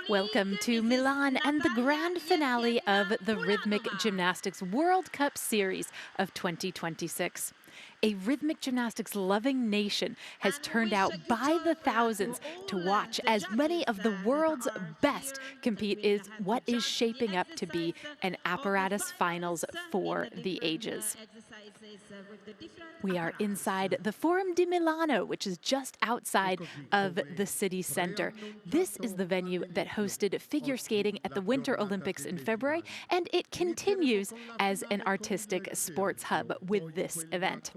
Welcome to Milan and the grand finale of the Rhythmic Gymnastics World Cup Series of 2026. A rhythmic gymnastics loving nation has turned out by the thousands to watch as many of the world's best compete in what is shaping up to be an apparatus finals for the ages. We are inside the Forum di Milano, which is just outside of the city center. This is the venue that hosted figure skating at the Winter Olympics in February, and it continues as an artistic sports hub with this event.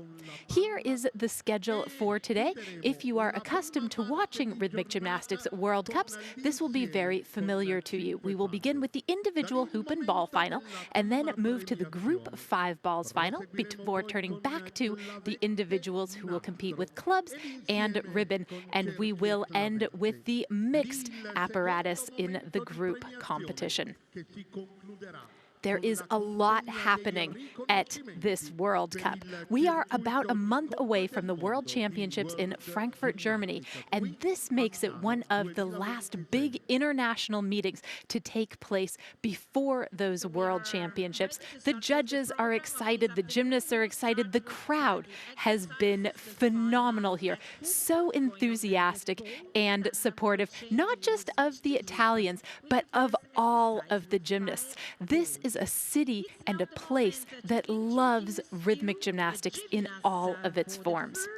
Here is the schedule for today. If you are accustomed to watching Rhythmic Gymnastics World Cups, this will be very familiar to you. We will begin with the individual hoop and ball final, and then move to the group 5 balls final before turning back to the individuals who will compete with clubs and ribbon, and we will end with the mixed apparatus in the group competition. There is a lot happening at this World Cup. We are about a month away from the World Championships in Frankfurt, Germany, and this makes it one of the last big international meetings to take place before those World Championships. The judges are excited, the gymnasts are excited, the crowd has been phenomenal here. So enthusiastic and supportive, not just of the Italians, but of all of the gymnasts. This is a city and a place that loves rhythmic gymnastics in all of its forms.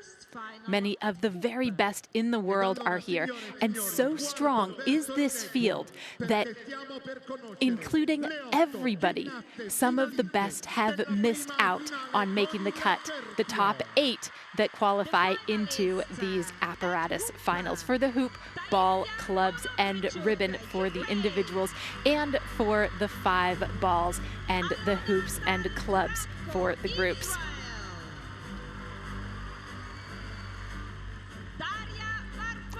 Many of the very best in the world are here, and so strong is this field that, including everybody, some of the best have missed out on making the cut, the top 8 that qualify into these apparatus finals for the hoop, ball, clubs, and ribbon for the individuals, and for the 5 balls and the hoops and clubs for the groups.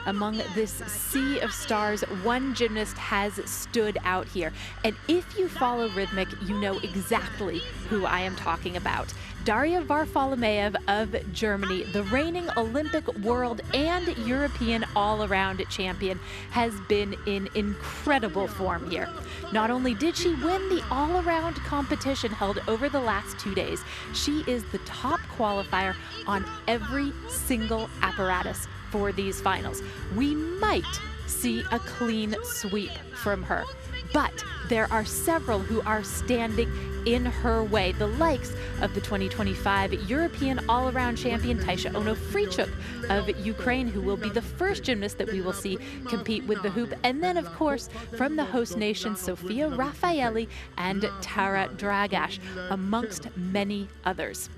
Among this sea of stars, one gymnast has stood out here. And if you follow Rhythmic, you know exactly who I am talking about. Darja Varfolomeev of Germany, the reigning Olympic, world, and European all-around champion, has been in incredible form here. Not only did she win the all-around competition held over the last 2 days, she is the top qualifier on every single apparatus for these finals. We might see a clean sweep from her, but there are several who are standing in her way, the likes of the 2025 European all-around champion Taisiia Onofriichuk of Ukraine, who will be the first gymnast that we will see compete with the hoop, and then of course from the host nation Sofia Raffaeli and Tara Dragash, amongst many others.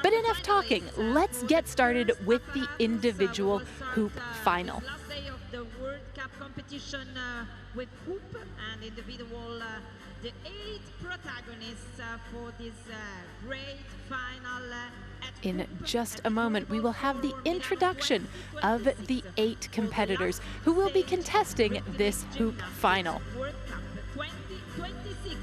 But enough talking, let's get started with the individual hoop final. Last day of the World Cup competition with hoop and individual, the 8 protagonists for this great final. In just a moment, we will have the introduction of the 8 competitors who will be contesting this hoop final. World Cup 2026.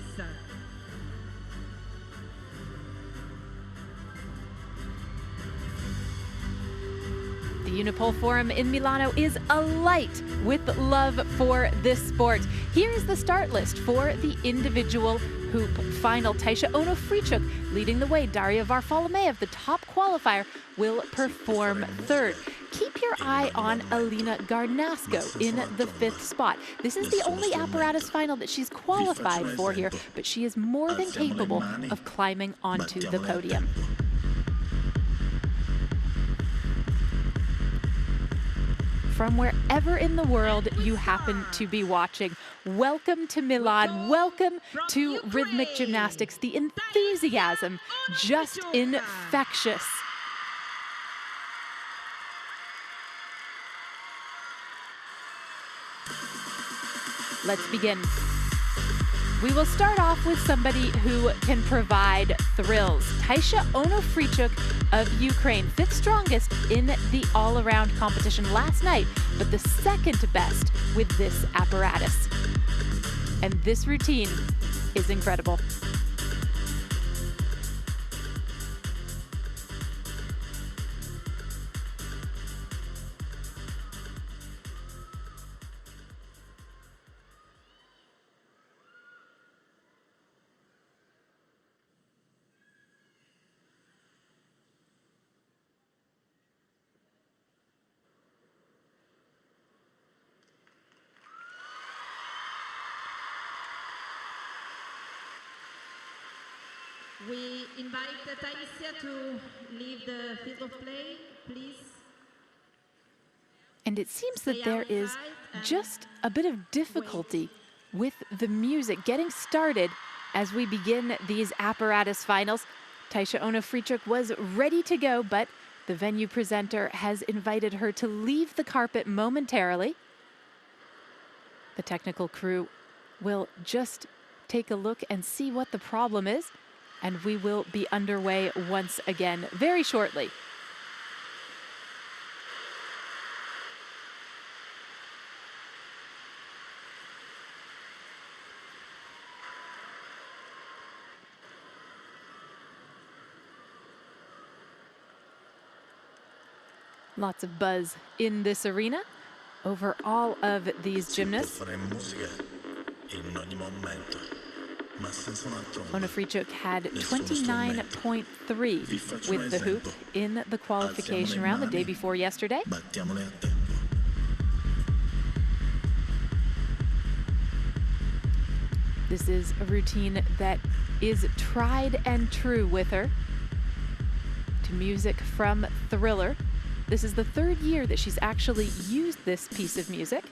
The Unipol Forum in Milano is alight with love for this sport. Here is the start list for the individual hoop final. Taisiia Onofriichuk leading the way. Darja Varfolomeev, the top qualifier, will perform 3rd. Keep your eye on Alina Harnasko in the 5th spot. This is the only apparatus final that she's qualified for here, but she is more than capable of climbing onto the podium. From wherever in the world you happen to be watching, welcome to Milan, welcome to Rhythmic Gymnastics. The enthusiasm, just infectious. Let's begin. We will start off with somebody who can provide thrills. Taisiia Onofriichuk of Ukraine, 5th strongest in the all-around competition last night, but the 2nd best with this apparatus. And this routine is incredible. We invite Taisiia to leave the field of play, please. And it seems that there is just a bit of difficulty with the music getting started as we begin these apparatus finals. Taisiia Onofriichuk was ready to go, but the venue presenter has invited her to leave the carpet momentarily. The technical crew will just take a look and see what the problem is, and we will be underway once again very shortly. Lots of buzz in this arena over all of these gymnasts. Onofriichuk had 29.3 with the hoop in the qualification round the day before yesterday. This is a routine that is tried and true with her, to music from Thriller. This is the third year that she's actually used this piece of music,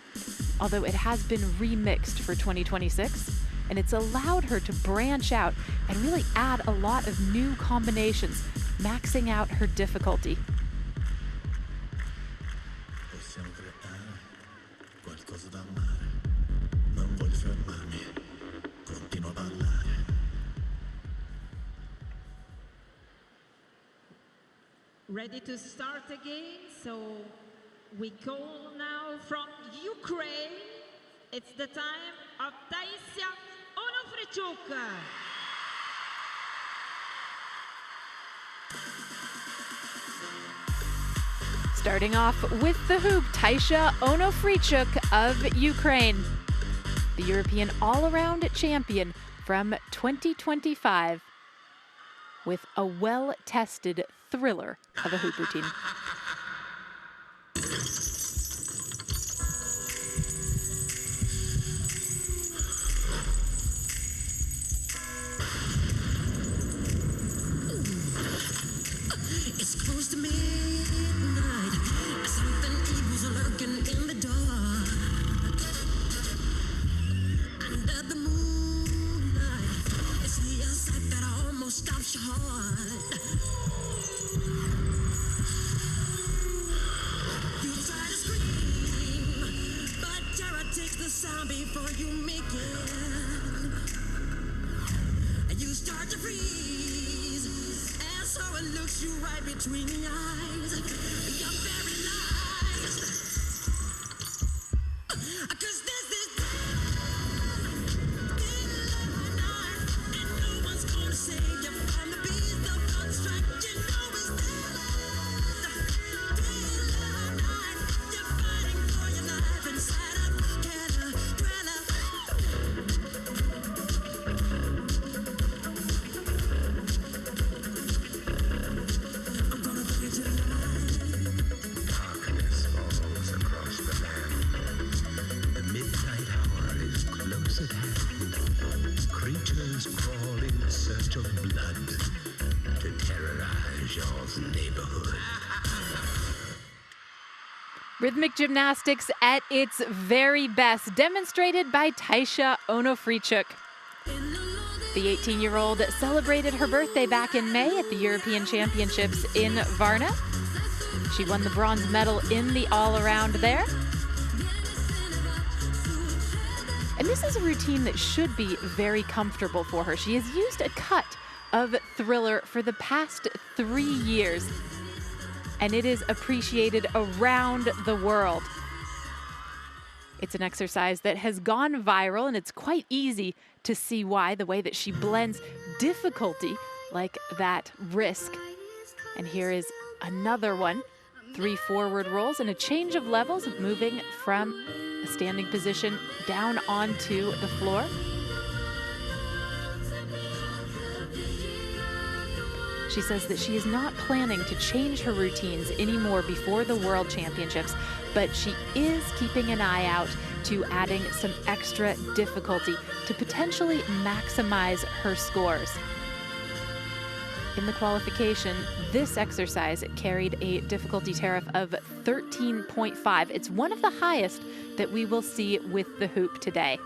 although it has been remixed for 2026, and it's allowed her to branch out and really add a lot of new combinations, maxing out her difficulty. Ready to start again, so we call now from Ukraine. It's the time of Taisiia Onofriichuk. Starting off with the hoop, Taisiia Onofriichuk of Ukraine, the European all-around champion from 2025, with a well-tested thriller of a hoop routine. It's close to midnight. Something evil's lurking in the dark. Under the moonlight, it's the sight that almost stops your heart. You try to scream, but terror takes the sound before you make it. And you start to freeze, and so it looks you right between the eyes. You're paralyzed, 'cause there's this and no one's gonna save you from the beast of unstrike. You know it's there. You're fighting for your life inside a thriller. I'm gonna bring it to life. Darkness falls across the land. The midnight hour is close at hand. Creatures crawl in search of blood to terrorize your neighborhood. Rhythmic gymnastics at its very best, demonstrated by Taisiia Onofriichuk. The 18-year-old celebrated her birthday back in May at the European Championships in Varna. She won the bronze medal in the all-around there. And this is a routine that should be very comfortable for her. She has used a cut of Thriller for the past 3 years, and it is appreciated around the world. It's an exercise that has gone viral, and it's quite easy to see why, the way that she blends difficulty like that risk. And here is another one. 3 forward rolls and a change of levels, moving from a standing position down onto the floor. She says that she is not planning to change her routines anymore before the World Championships, but she is keeping an eye out to adding some extra difficulty to potentially maximize her scores. In the qualification, this exercise carried a difficulty tariff of 13.5. It's one of the highest that we will see with the hoop today.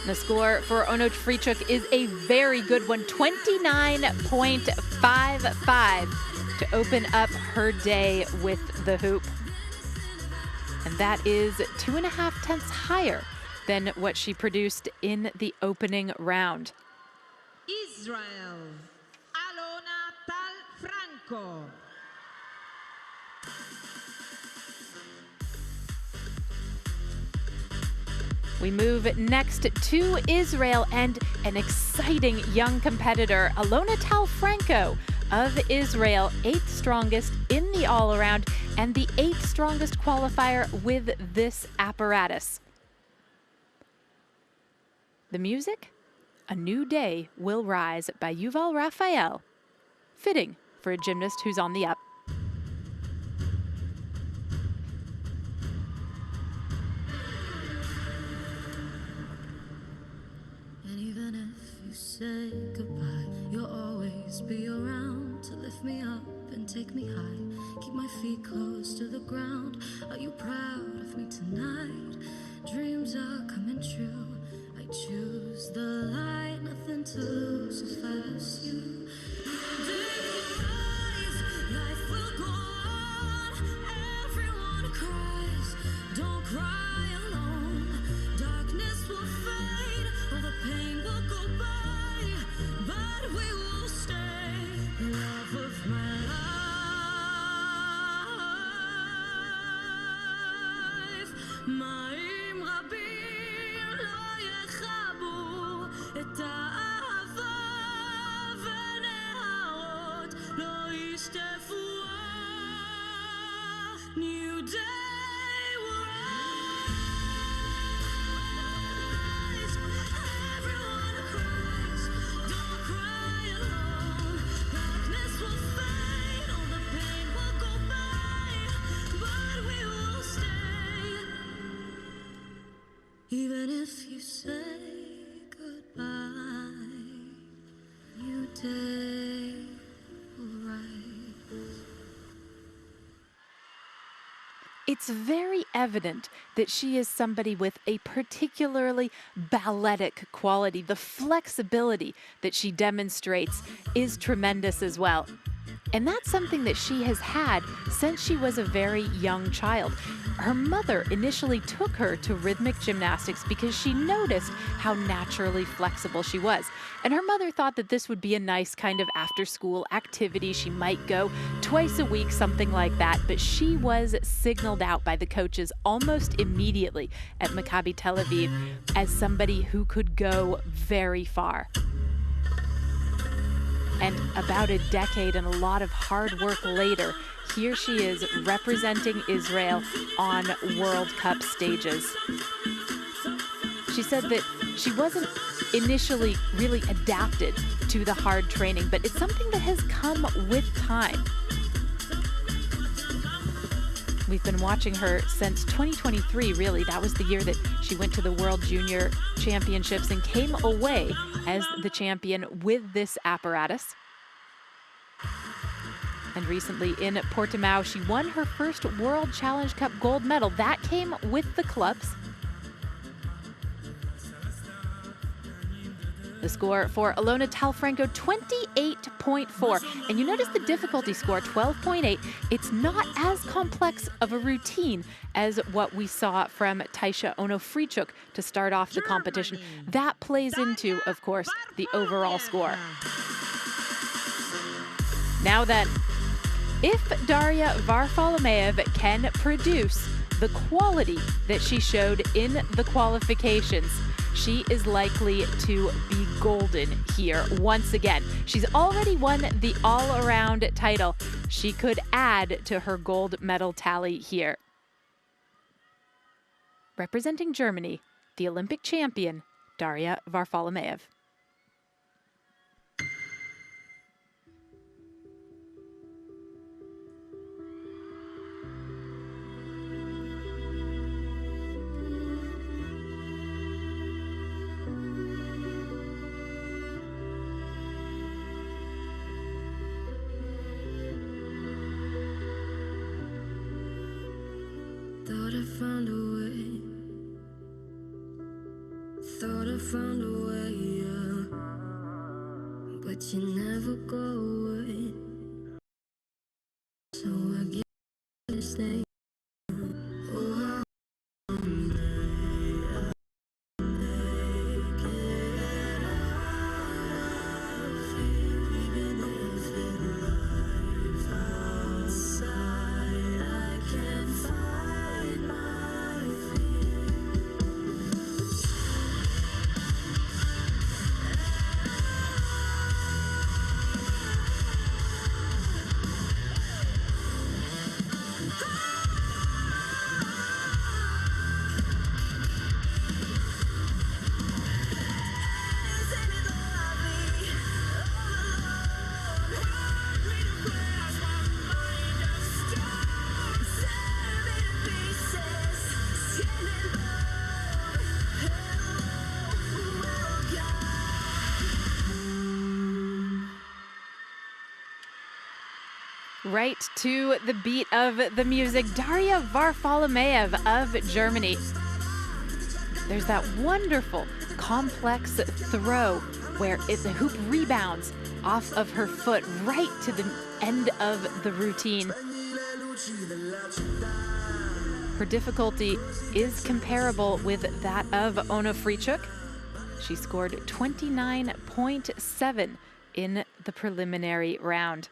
The score for Onofriichuk is a very good one, 29.55 to open up her day with the hoop. And that is 2.5 tenths higher than what she produced in the opening round. Israel, Alona Tal Franco. We move next to Israel and an exciting young competitor, Alona Tal Franco of Israel, 8th strongest in the all-around and the 8th strongest qualifier with this apparatus. The music? A New Day Will Rise by Yuval Raphael. Fitting for a gymnast who's on the up. Say goodbye, you'll always be around to lift me up and take me high, keep my feet close to the ground. Are you proud of me tonight? Dreams are coming true. I choose the light, nothing to lose if I lose you. Life will go on, everyone cries. Don't cry alone, darkness will fade, all the pain will go by. But we will stay, love of my life. מים רבים לא יכבו את האהבה, ונהרות לא ישטפו. New day will rise. Everyone cries. Don't cry alone. Darkness will fade. All the pain will go by. But we will stay. Even if you say goodbye, new day will rise. It's very evident that she is somebody with a particularly balletic quality. The flexibility that she demonstrates is tremendous as well. And that's something that she has had since she was a very young child. Her mother initially took her to rhythmic gymnastics because she noticed how naturally flexible she was. And her mother thought that this would be a nice kind of after-school activity. She might go twice a week, something like that. But she was signaled out by the coaches almost immediately at Maccabi Tel Aviv as somebody who could go very far. And about a decade and a lot of hard work later, here she is representing Israel on World Cup stages. She said that she wasn't initially really adapted to the hard training, but it's something that has come with time. We've been watching her since 2023, really. That was the year that she went to the World Junior Championships and came away as the champion with this apparatus. And recently in Portimao, she won her first World Challenge Cup gold medal. That came with the clubs. The score for Alona Tal Franco, 28.4. And you notice the difficulty score, 12.8. It's not as complex of a routine as what we saw from Taisiia Onofriichuk to start off the competition. That plays into, of course, the overall score. Now then, if Darja Varfolomeev can produce the quality that she showed in the qualifications, she is likely to be golden here once again. She's already won the all-around title. She could add to her gold medal tally here. Representing Germany, the Olympic champion, Darja Varfolomeev. Thought I found a way. Thought I found a way, yeah. But you never go away. So I guess I stay. Oh, Right to the beat of the music, Darja Varfolomeev of Germany. There's that wonderful, complex throw where the hoop rebounds off of her foot right to the end of the routine. Her difficulty is comparable with that of Onofriichuk. She scored 29.7 in the preliminary round.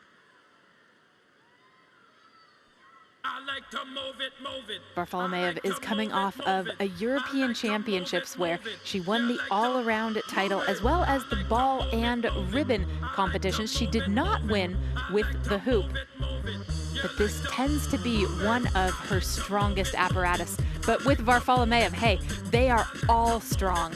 Varfolomeev is coming off of a European Championships where she won the all-around title as well as the ball and ribbon competitions. She did not win with the hoop, but this tends to be one of her strongest apparatus. But with Varfolomeev, hey, they are all strong.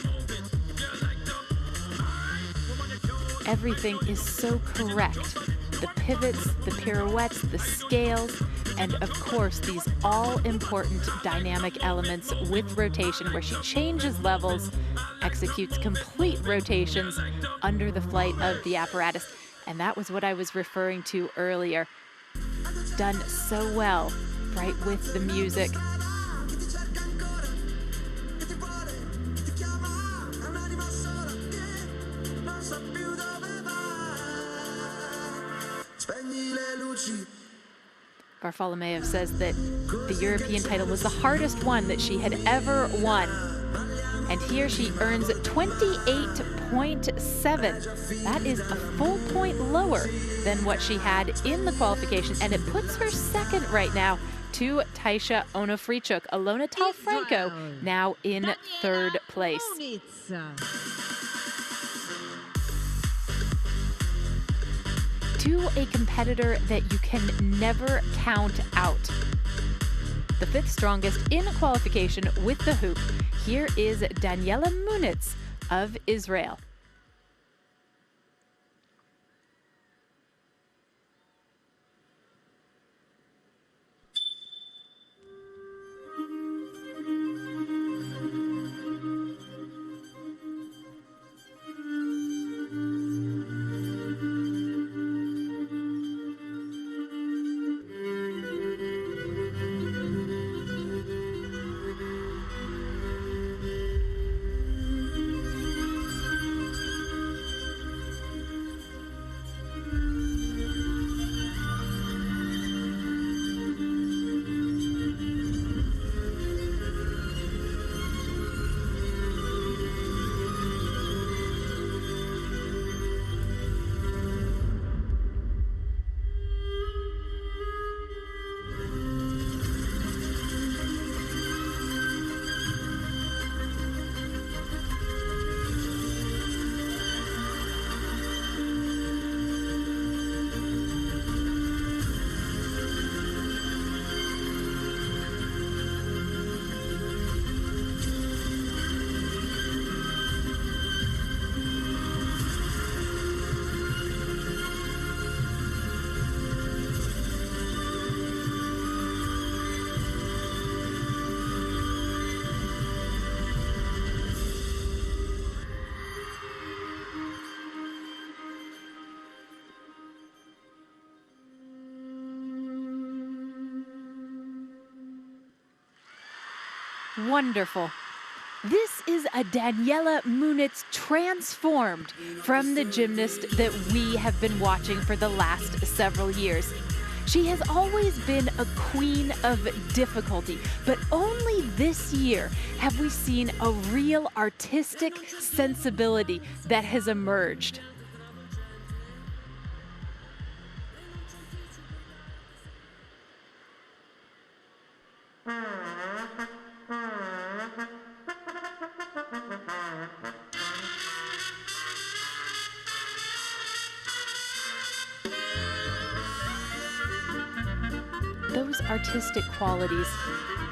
Everything is so correct. The pivots, the pirouettes, the scales, and of course these all-important dynamic elements with rotation where she changes levels, executes complete rotations under the flight of the apparatus. And that was what I was referring to earlier. Done so well, right with the music. Varfolomeev says that the European title was the hardest one that she had ever won. And here she earns 28.7. That is a full point lower than what she had in the qualification. And it puts her second right now to Taisiia Onofriichuk. Alona Tal Franco now in third place. To a competitor that you can never count out. The fifth strongest in qualification with the hoop, here is Daniela Munits of Israel. Wonderful. This is a Daniela Munits transformed from the gymnast that we have been watching for the last several years. She has always been a queen of difficulty, but only this year have we seen a real artistic sensibility that has emerged. Those artistic qualities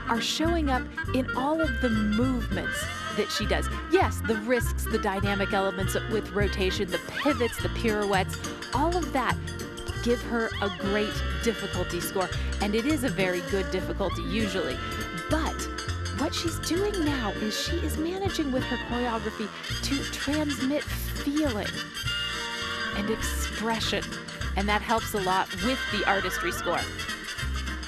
are showing up in all of the movements that she does. Yes, the risks, the dynamic elements with rotation, the pivots, the pirouettes, all of that give her a great difficulty score. And it is a very good difficulty usually. But what she's doing now is she is managing with her choreography to transmit feeling and expression. And that helps a lot with the artistry score.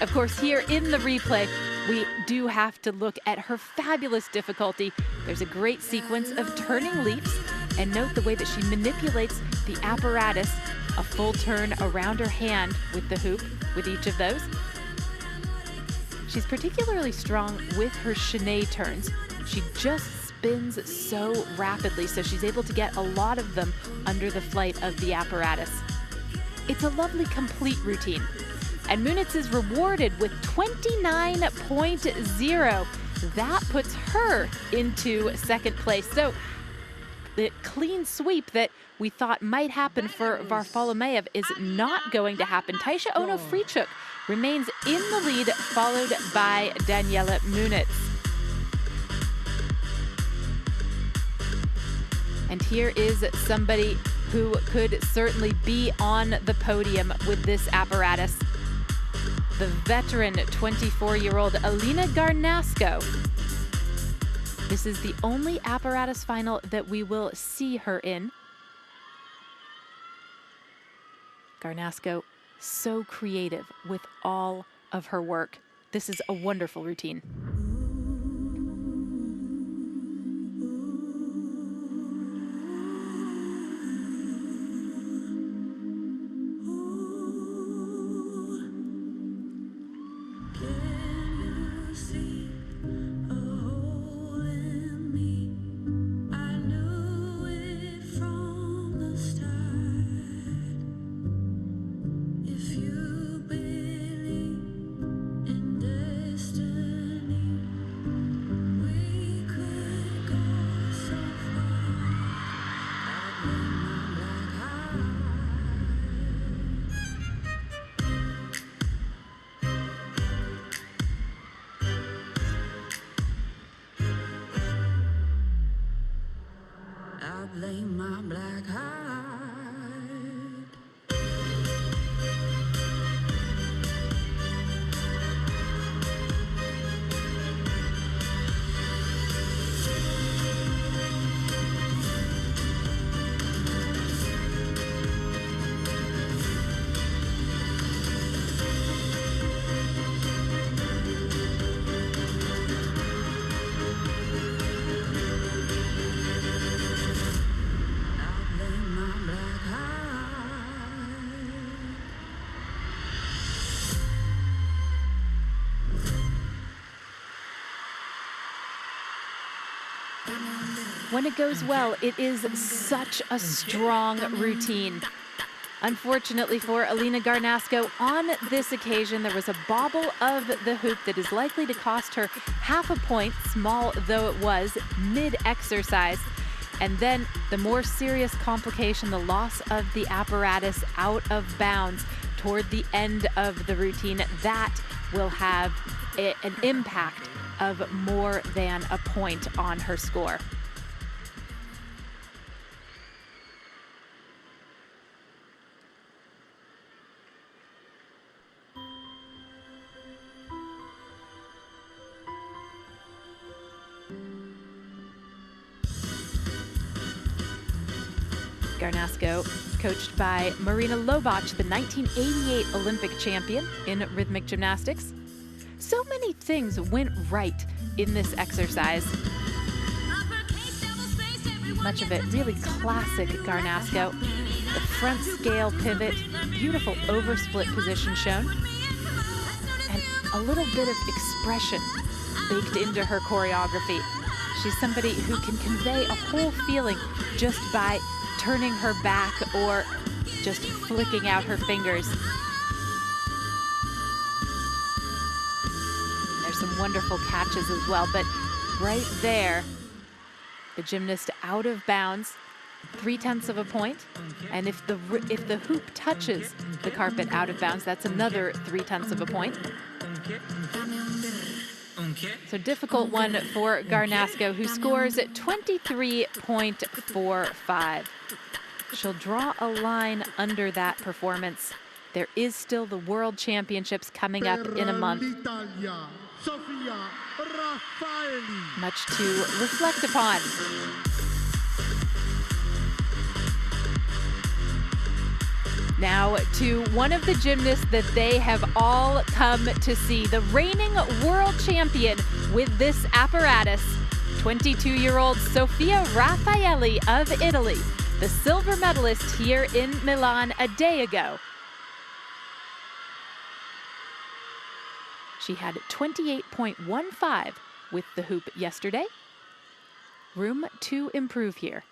Of course, here in the replay, we do have to look at her fabulous difficulty. There's a great sequence of turning leaps, and note the way that she manipulates the apparatus, a full turn around her hand with the hoop, with each of those. She's particularly strong with her chaîné turns. She just spins so rapidly, so she's able to get a lot of them under the flight of the apparatus. It's a lovely complete routine. And Munits is rewarded with 29.0. That puts her into second place. So the clean sweep that we thought might happen for Varfolomeev is not going to happen. Taisiia Onofriichuk remains in the lead, followed by Daniela Munits. And here is somebody who could certainly be on the podium with this apparatus. The veteran 24-year-old Alina Harnasko. This is the only apparatus final that we will see her in. Harnasko, so creative with all of her work. This is a wonderful routine. Blame my black heart. When it goes well, it is such a strong routine. Unfortunately for Alina Harnasko, on this occasion, there was a bobble of the hoop that is likely to cost her half a point, small though it was, mid-exercise. And then the more serious complication, the loss of the apparatus out of bounds toward the end of the routine, that will have an impact of more than a point on her score. Harnasko, coached by Marianna, the 1988 Olympic champion in rhythmic gymnastics. So many things went right in this exercise. Much of it really classic Harnasko. The front scale pivot, beautiful oversplit position shown, and a little bit of expression baked into her choreography. She's somebody who can convey a whole feeling just by turning her back or just flicking out her fingers. There's some wonderful catches as well, but right there, the gymnast out of bounds, 0.3 of a point. And if the hoop touches the carpet out of bounds, that's another 0.3 of a point. So difficult one for Harnasko, who scores 23.45. She'll draw a line under that performance. There is still the World Championships coming up in a month. Sofia Raffaeli. Much to reflect upon. Now to one of the gymnasts that they have all come to see, the reigning world champion with this apparatus, 22-year-old Sofia Raffaeli of Italy, the silver medalist here in Milan a day ago. She had 28.15 with the hoop yesterday. Room to improve here.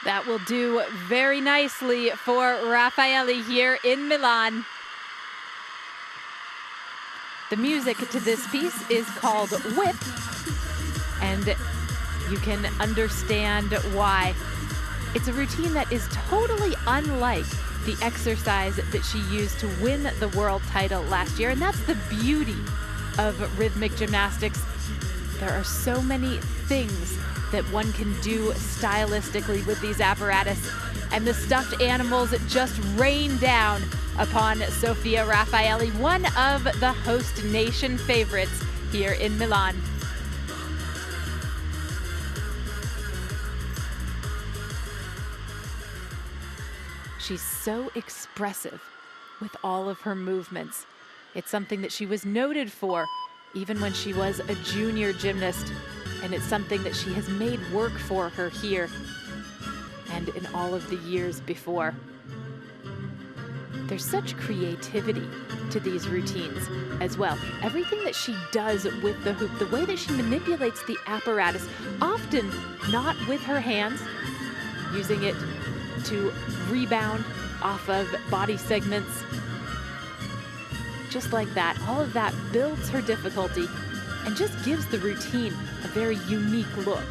That will do very nicely for Raffaeli here in Milan. The music to this piece is called Whip, and you can understand why. It's a routine that is totally unlike the exercise that she used to win the world title last year, and that's the beauty of rhythmic gymnastics. There are so many things that one can do stylistically with these apparatus, and the stuffed animals just rain down upon Sofia Raffaeli, one of the host nation favorites here in Milan. She's so expressive with all of her movements. It's something that she was noted for even when she was a junior gymnast, and it's something that she has made work for her here and in all of the years before. There's such creativity to these routines as well. Everything that she does with the hoop, the way that she manipulates the apparatus, often not with her hands, using it to rebound off of body segments. Just like that, all of that builds her difficulty and just gives the routine a very unique look.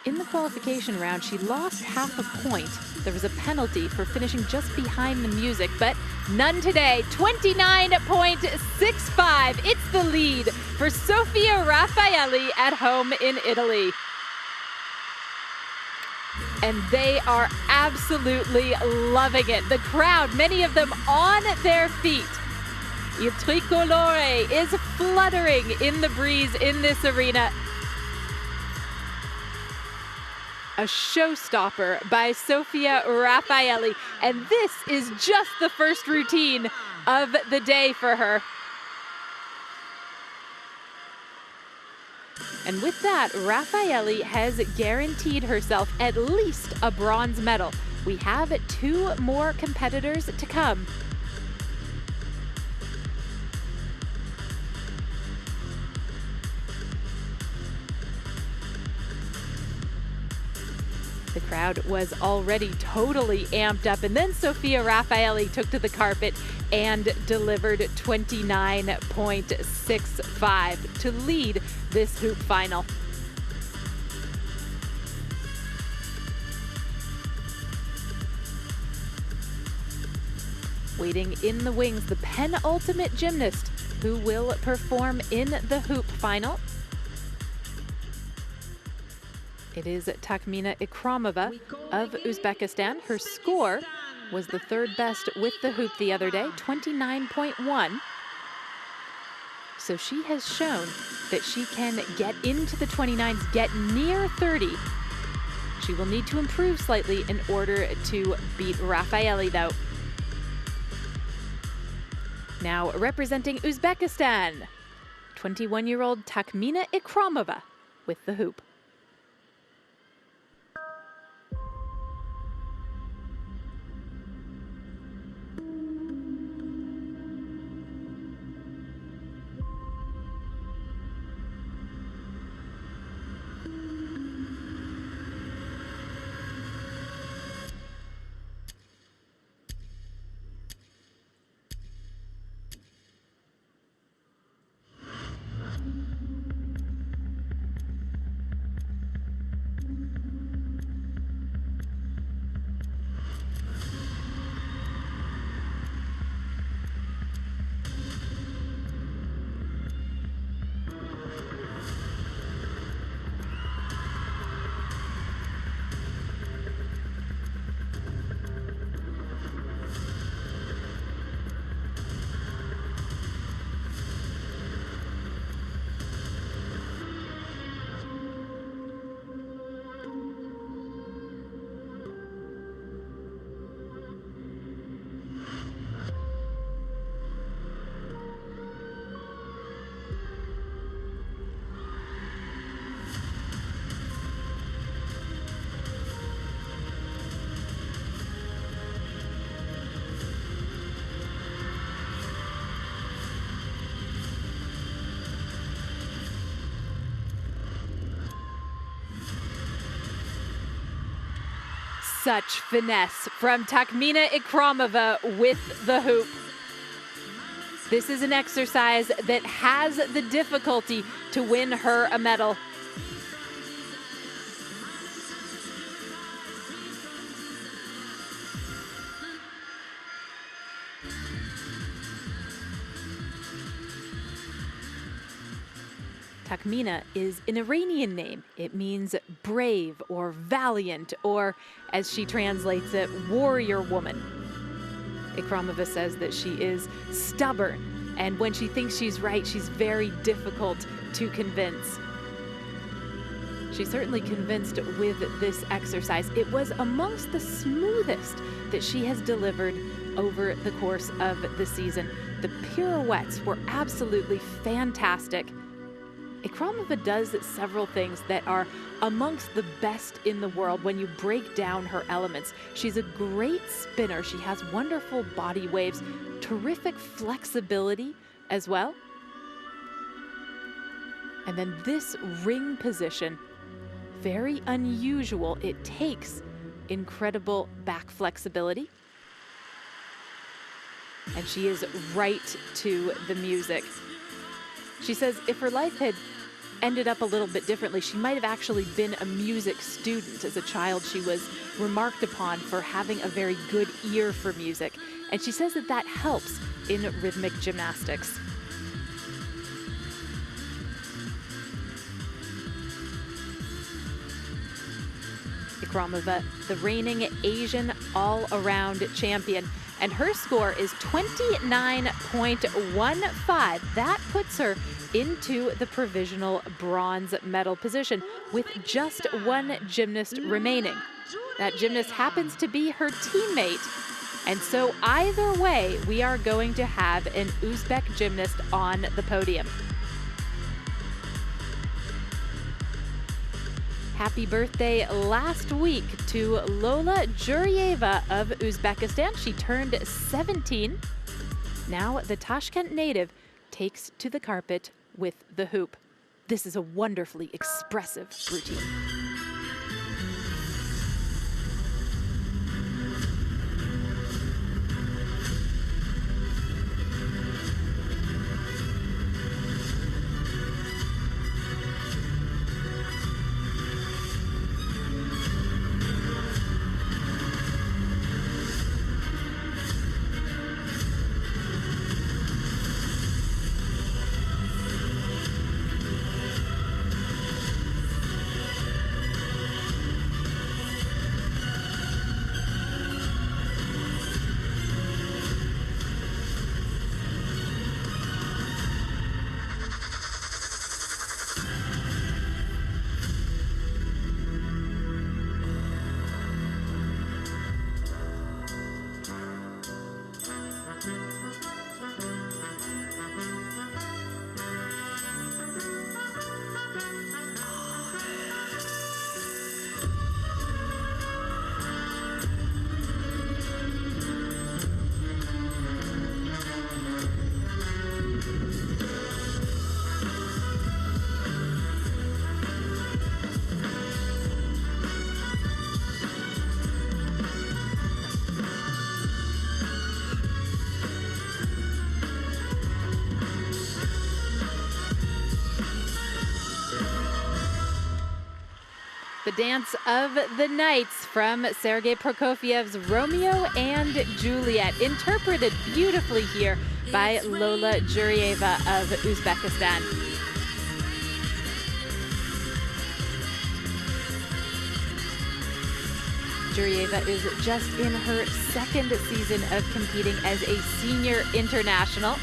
in the qualification round, she lost half a point. There was a penalty for finishing just behind the music, but none today. 29.65. It's the lead for Sofia Raffaeli at home in Italy. And they are absolutely loving it. The crowd, many of them on their feet. Il tricolore is fluttering in the breeze in this arena. A showstopper by Sofia Raffaeli. And this is just the first routine of the day for her. And with that, Raffaeli has guaranteed herself at least a bronze medal. We have 2 more competitors to come. The crowd was already totally amped up, and then Sofia Raffaeli took to the carpet and delivered 29.65 to lead this hoop final. Waiting in the wings, the penultimate gymnast who will perform in the hoop final. It is Takhmina Ikromova of Uzbekistan. Her score was the 3rd best with the hoop the other day, 29.1. So she has shown that she can get into the 29s, get near 30. She will need to improve slightly in order to beat Raffaeli, though. Now representing Uzbekistan, 21-year-old Takhmina Ikromova with the hoop. Such finesse from Takhmina Ikromova with the hoop. This is an exercise that has the difficulty to win her a medal. Takhmina is an Iranian name. It means brave or valiant, or as she translates it, warrior woman. Ikromova says that she is stubborn, and when she thinks she's right, she's very difficult to convince. She certainly convinced with this exercise. It was amongst the smoothest that she has delivered over the course of the season. The pirouettes were absolutely fantastic. Ikromova does several things that are amongst the best in the world when you break down her elements. She's a great spinner. She has wonderful body waves, terrific flexibility as well. And then this ring position, very unusual. It takes incredible back flexibility. And she is right to the music. She says if her life had ended up a little bit differently. She might have actually been a music student. As a child, she was remarked upon for having a very good ear for music. And she says that that helps in rhythmic gymnastics. Ikromova, the reigning Asian all-around champion, and her score is 29.15. That puts her into the provisional bronze medal position with just one gymnast remaining. That gymnast happens to be her teammate, and so either way, we are going to have an Uzbek gymnast on the podium. Happy birthday last week to Lola Djuraeva of Uzbekistan. She turned 17. Now the Tashkent native takes to the carpet with the hoop. This is a wonderfully expressive routine. The dance of the Knights from Sergei Prokofiev's Romeo and Juliet, interpreted beautifully here by Lola Djuraeva of Uzbekistan. Djuraeva is just in her second season of competing as a senior international.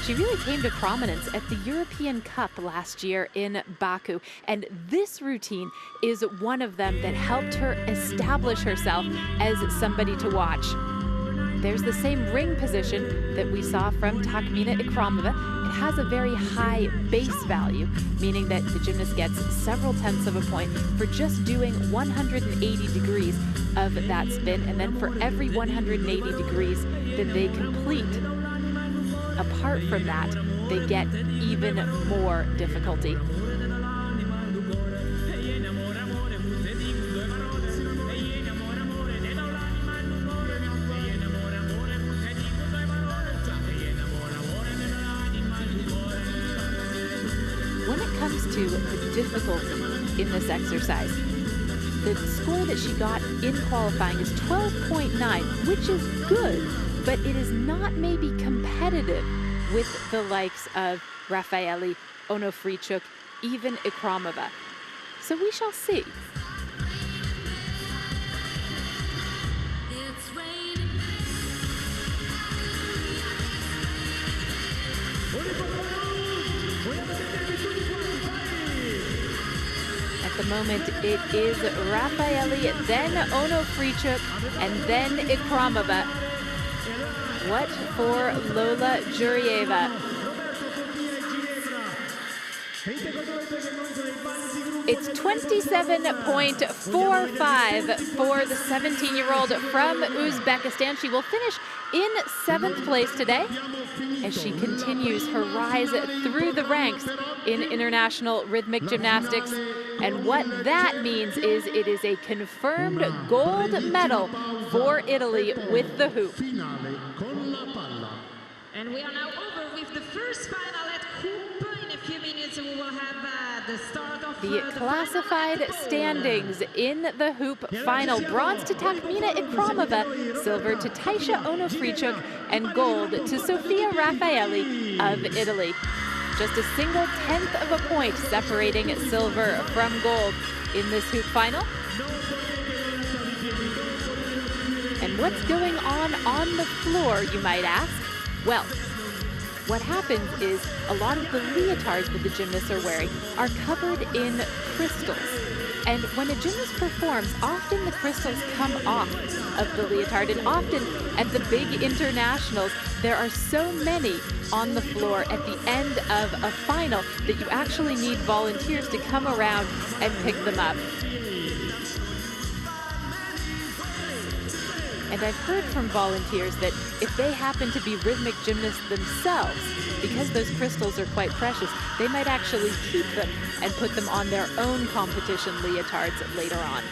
She really came to prominence at the European Cup last year in Baku, and this routine is one of them that helped her establish herself as somebody to watch. There's the same ring position that we saw from Takhmina Ikromova. It has a very high base value, meaning that the gymnast gets several tenths of a point for just doing 180 degrees of that spin, and then for every 180 degrees that they complete, apart from that, they get even more difficulty. When it comes to the difficulty in this exercise, the score that she got in qualifying is 12.9, which is good, but it is not maybe competitive with the likes of Raffaeli, Onofriichuk, even Ikromova. So we shall see. At the moment, it is Raffaeli, then Onofriichuk, and then Ikromova. What for Lola Djuraeva? It's 27.45 for the 17-year-old from Uzbekistan. She will finish in 7th place today as she continues her rise through the ranks in international rhythmic gymnastics. And what that means is it is a confirmed gold medal for Italy with the hoop. And we are now over with the first final at Hoop. In a few minutes we will have the start of the classified standings in the hoop final. Bronze to Takhmina Ikromova, silver to Taisiia Onofriichuk, and gold to Sofia Raffaeli of Italy. Just a single tenth of a point separating silver from gold in this hoop final. And what's going on the floor, you might ask? Well, what happens is a lot of the leotards that the gymnasts are wearing are covered in crystals. And when a gymnast performs, often the crystals come off of the leotard. And often at the big internationals, there are so many on the floor at the end of a final that you actually need volunteers to come around and pick them up. And I've heard from volunteers that if they happen to be rhythmic gymnasts themselves, because those crystals are quite precious, they might actually keep them and put them on their own competition leotards later on.